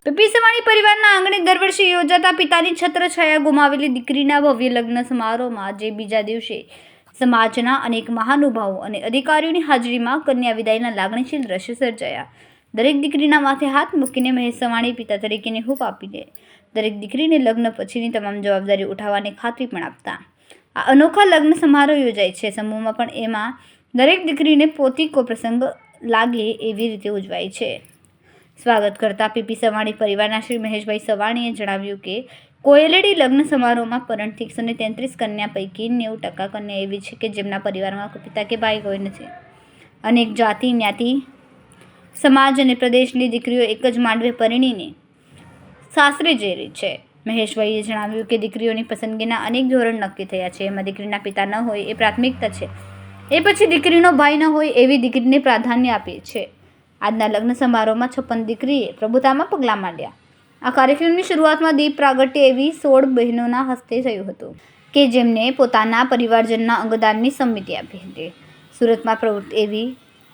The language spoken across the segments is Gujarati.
પીપી સવાણી પરિવારના આંગણે દર વર્ષે યોજાતા પિતાની છત્રછાયા ગુમાવેલી દીકરીના ભવ્ય લગ્ન સમારોહમાં જે બીજા દિવસે સમાજના અનેક મહાનુભાવો અને અધિકારીઓની હાજરીમાં કન્યા વિદાયના લાગણીશીલ દ્રશ્ય સર્જાયા. દરેક દીકરીના માથે હાથ મૂકીને મહેશ સવાણી પિતા તરીકેની હૂંફ આપીને દરેક દીકરીને લગ્ન પછીની તમામ જવાબદારી ઉઠાવવાની ખાતરી પણ આપતા આ અનોખા લગ્ન સમારોહ યોજાય છે. સમૂહમાં પણ એમાં દરેક દીકરીને પોતીકો પ્રસંગ લાગે એવી રીતે ઉજવાય છે. સ્વાગત કરતા પીપી સવાણી પરિવારના શ્રી મહેશભાઈ સવાણીએ જણાવ્યું કે કોયલેડી લગ્ન સમારોહમાં પરણતી 133 કન્યા પૈકી 90% કન્યા એવી છે કે જેમના પરિવારમાં પિતા કે ભાઈ કોઈ નથી. અનેક જાતિ જ્ઞાતિ સમાજ અને પ્રદેશની દીકરીઓ એક જ માંડવે પરણીને સાસરે જઈ રહી છે. મહેશભાઈએ જણાવ્યું કે દીકરીઓની પસંદગીના અનેક ધોરણ નક્કી થયા છે. એમાં દીકરીના પિતા ન હોય એ પ્રાથમિકતા છે. એ પછી દીકરીનો ભાઈ ન હોય એવી દીકરીને પ્રાધાન્ય આપીએ છે. આજના લગ્ન સમારોહમાં 56 દીકરીએ પ્રભુતામાં પગલાં માંડ્યા. આ કાર્યક્રમની શરૂઆતમાં દીપ પ્રાગટ્ય એવી 16 બહેનોના હસ્તે થયું હતું કે જેમને પોતાના પરિવારજનના અંગદાનની સંમતિ આપી હતી. સુરતમાં પ્રવૃત્તિ એવી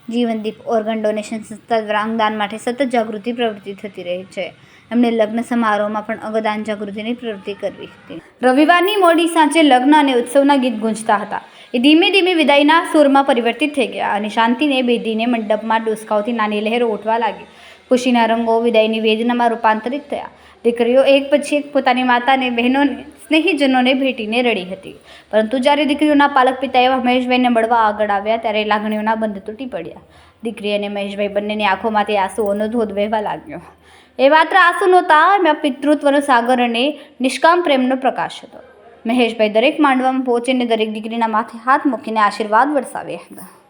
જીવનદીપ ઓર્ગન ડોનેશન સંસ્થા દ્વારા અંગદાન માટે સતત જાગૃતિ પ્રવૃત્તિ થતી રહી છે. એમણે લગ્ન સમારોહમાં પણ અંગદાન જાગૃતિની પ્રવૃત્તિ કરવી હતી. રવિવારની મોડી સાંજે લગ્ન અને ઉત્સવના ગીત ગુંજતા હતા. એ ધીમે ધીમે વિદાયના સૂરમાં પરિવર્તિત થઈ ગયા અને શાંતિને ભેદીને મંડપમાં ડોસકાવતી નાની લહેરો ઉઠવા લાગી. ખુશીના રંગો વિદાયની વેદનામાં રૂપાંતરિત થયા. દીકરીઓ એક પછી એક પોતાની માતાને, બહેનોને, સ્નેહીજનોને ભેટીને રડી હતી. પરંતુ જ્યારે દીકરીઓના પાલક પિતા એવા મહેશભાઈને મળવા આગળ આવ્યા ત્યારે લાગણીઓના બંધ તૂટી પડ્યા. દીકરી અને મહેશભાઈ બંનેની આંખોમાંથી આંસુઓનો ધોધ વહેવા લાગ્યો. એ માત્ર આંસુ નહોતા, એમાં પિતૃત્વનો સાગર અને નિષ્કામ પ્રેમનો પ્રકાશ હતો. મહેશભાઈ દરેક માંડવામાં પહોંચીને દરેક દીકરીના માથે હાથ મૂકીને આશીર્વાદ વરસાવ્યા હતા.